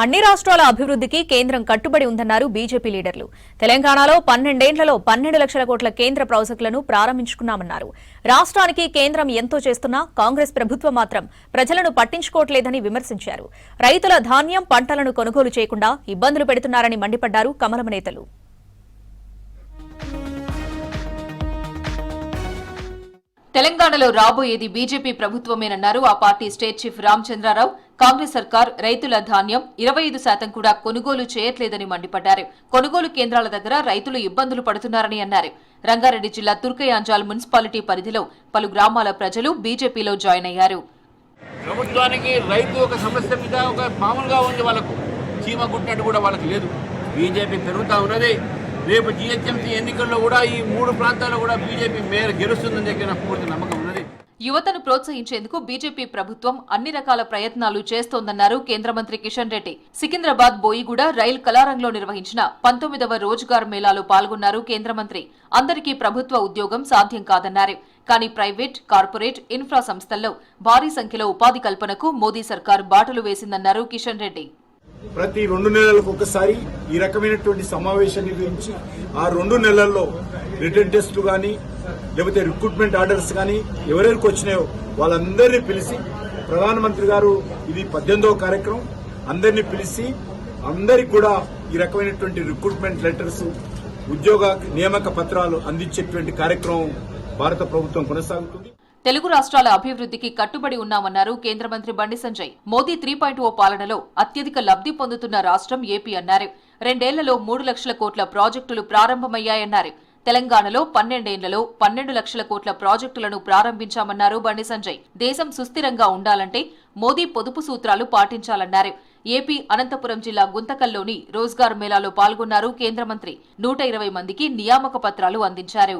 అన్ని రాష్ట్రాల అభివృద్ధికి కేంద్రం కట్టుబడి ఉందన్నారు బీజేపీ లీడర్లు. తెలంగాణలో 12 ఏళ్లలో 12 లక్షల కోట్ల కేంద్ర ప్రాజెక్టులను ప్రారంభించుకున్నామన్నారు. రాష్ట్రానికి కేంద్రం ఎంతో చేస్తున్నా కాంగ్రెస్ ప్రభుత్వం మాత్రం ప్రజలను పట్టించుకోవట్లేదని విమర్శించారు. రైతుల ధాన్యం పంటలను కొనుగోలు చేయకుండా ఇబ్బందులు పెడుతున్నారని మండిపడ్డారు కమలం నేతలు. తెలంగాణలో రాబోయేది బీజేపీ ప్రభుత్వమేనన్నారు ఆ పార్టీ స్టేట్ చీఫ్ రామచంద్రరావు. కాంగ్రెస్ సర్కార్ రైతుల ధాన్యం 25% కూడా కొనుగోలు చేయట్లేదని మండిపడ్డారు. కొనుగోలు కేంద్రాల దగ్గర రైతులు ఇబ్బందులు పడుతున్నారని అన్నారు. రంగారెడ్డి జిల్లా తుర్కయాంజాల్ మున్సిపాలిటీ పరిధిలో పలు గ్రామాల ప్రజలు బీజేపీలో జాయిన్ అయ్యారు. ప్రభుత్వానికి రైతు ఒక సమస్య మీద ఒక మామూలుగా ఉంది, వాళ్ళకు చీమ గుట్టినట్టు కూడా వాళ్ళకి లేదు. బీజేపీ పెరుగుతా ఉన్నది. రేపు జీహెచ్ఎంసీ ఎన్నికల్లో కూడా ఈ 3 ప్రాంతాల్లో కూడా బీజేపీ మేయర్ గెలుస్తుందని చెప్పి నాకు పూర్తి నమ్మకం ఉన్నది. యువతను ప్రోత్సహించేందుకు బీజేపీ ప్రభుత్వం అన్ని రకాల ప్రయత్నాలు చేస్తోందన్నారు కేంద్ర మంత్రి కిషన్ రెడ్డి. సికింద్రాబాద్ బోయిగూడ రైల్ కలారంలో నిర్వహించిన 19వ రోజ్గార్ మేళాలో పాల్గొన్నారు కేంద్ర మంత్రి. అందరికీ ప్రభుత్వ ఉద్యోగం సాధ్యం కాదన్నారు. కానీ ప్రైవేట్, కార్పొరేట్, ఇన్ఫ్రా సంస్థల్లో భారీ సంఖ్యలో ఉపాధి కల్పనకు మోదీ సర్కార్ బాటలు వేసిందన్నారు కిషన్ రెడ్డి. ప్రతి 2 నెలలకు ఒకసారి ఈ రకమైనటువంటి సమావేశం నిర్వహించి ఆ 2 నెలల్లో రిటర్న్ టెస్టులు కానీ లేకపోతే రిక్రూట్మెంట్ ఆర్డర్స్ కానీ ఎవరెవరికి వచ్చినాయో వాళ్ళందరినీ పిలిచి ప్రధానమంత్రి గారు ఇది 18వ కార్యక్రమం అందరినీ పిలిచి అందరికి కూడా ఈ రకమైనటువంటి రిక్రూట్మెంట్ లెటర్స్, ఉద్యోగ నియామక పత్రాలు అందించేటువంటి కార్యక్రమం భారత ప్రభుత్వం కొనసాగుతుంది. తెలుగు రాష్ట్రాల అభివృద్ధికి కట్టుబడి ఉన్నామన్నారు కేంద్ర మంత్రి బండి సంజయ్. మోదీ 3.0 పాలనలో అత్యధిక లబ్ధి పొందుతున్న రాష్ట్రం ఏపీ అన్నారు. 2 ఏళ్లలో 3 లక్షల కోట్ల ప్రాజెక్టులు ప్రారంభమయ్యాయన్నారు. తెలంగాణలో 12 ఏళ్లలో 12 లక్షల కోట్ల ప్రాజెక్టులను ప్రారంభించామన్నారు బండి సంజయ్. దేశం సుస్థిరంగా ఉండాలంటే మోదీ పొదుపు సూత్రాలు పాటించాలన్నారు. ఏపీ అనంతపురం జిల్లా గుంతకల్లోని రోజ్గార్ మేళాలో పాల్గొన్నారు కేంద్ర మంత్రి. 120 మందికి నియామక పత్రాలు అందించారు.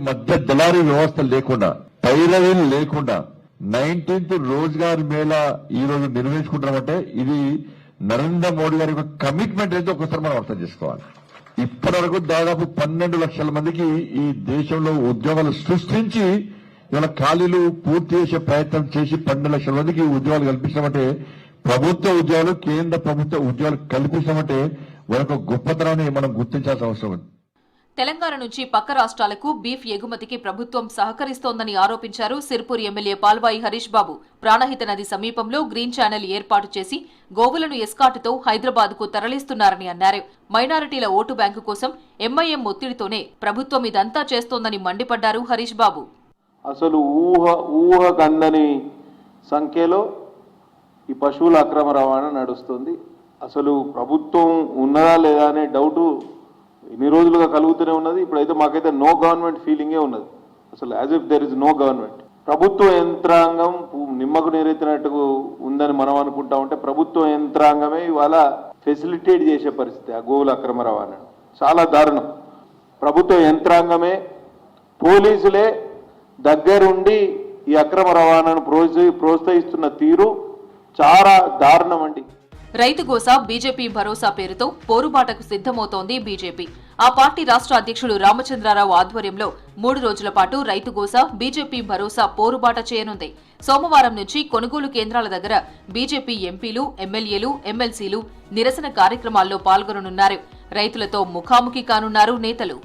మధ్య దళారీ వ్యవస్థ లేకుండా, పైరవీలు లేకుండా 19th రోజ్గార్ మేళా ఈ రోజు నిర్వహించుకుంటామంటే ఇది నరేంద్ర మోడీ గారి యొక్క కమిట్మెంట్ అయితే ఒకసారి మనం అర్థం చేసుకోవాలి. ఇప్పటి వరకు దాదాపు 12 లక్షల మందికి ఈ దేశంలో ఉద్యోగాలు సృష్టించి ఇవాళ ఖాళీలు పూర్తి చేసే ప్రయత్నం చేసి 12 లక్షల మందికి ఉద్యోగాలు కల్పించామంటే, ప్రభుత్వ ఉద్యోగాలు, కేంద్ర ప్రభుత్వ ఉద్యోగాలు కల్పించామంటే వాళ్ళ గొప్పతనాన్ని మనం గుర్తించాల్సిన అవసరం ఉంది. తెలంగాణ నుంచి పక్క రాష్ట్రాలకు బీఫ్ ఎగుమతికి ప్రభుత్వం సహకరిస్తోందని ఆరోపించారు సిర్పూర్ ఎమ్మెల్యే పాల్వాయి హరీష్ బాబు. ప్రాణహిత నది సమీపంలో గ్రీన్ ఛానల్ ఏర్పాటు చేసి గోవులను ఎస్కాటుతో హైదరాబాద్కు తరలిస్తున్నారని అన్నారు. మైనారిటీల ఓటు బ్యాంకు కోసం ఎంఐఎం ఒత్తిడితోనే ప్రభుత్వం ఇదంతా చేస్తోందని మండిపడ్డారు హరీష్ బాబు. అసలు ఊహకందని సంఖ్యలో ఈ పశువుల అక్రమ రవాణా నడుస్తుంది. అసలు ప్రభుత్వం ఉన్నదా లేదా అనే డౌటు ఇన్ని రోజులుగా కలుగుతూనే ఉన్నది. ఇప్పుడైతే మాకైతే నో గవర్నమెంట్ ఫీలింగే ఉన్నది. అసలు as if there is no government. ప్రభుత్వ యంత్రాంగం నిమ్మకు నీరెత్తినట్టు ఉందని మనం అనుకుంటా ఉంటే ప్రభుత్వ యంత్రాంగమే ఇవాళ ఫెసిలిటేట్ చేసే పరిస్థితి ఆ గోవుల అక్రమ రవాణా. చాలా దారుణం. ప్రభుత్వ యంత్రాంగమే, పోలీసులే దగ్గరుండి ఈ అక్రమ రవాణాను ప్రోత్సహిస్తున్న తీరు చాలా దారుణం అండి. రైతు గోసా బీజేపీ భరోసా పేరుతో పోరుబాటకు సిద్ధమవుతోంది బీజేపీ. ఆ పార్టీ రాష్ట్ర అధ్యక్షుడు రామచంద్రరావు ఆధ్వర్యంలో 3 రోజుల పాటు రైతు గోసా, బీజేపీ భరోసా పోరుబాట చేయనుంది. సోమవారం నుంచి కొనుగోలు కేంద్రాల దగ్గర బీజేపీ ఎంపీలు, ఎమ్మెల్యేలు, ఎమ్మెల్సీలు నిరసన కార్యక్రమాల్లో పాల్గొననున్నారు. రైతులతో ముఖాముఖి కానున్నారు నేతలు.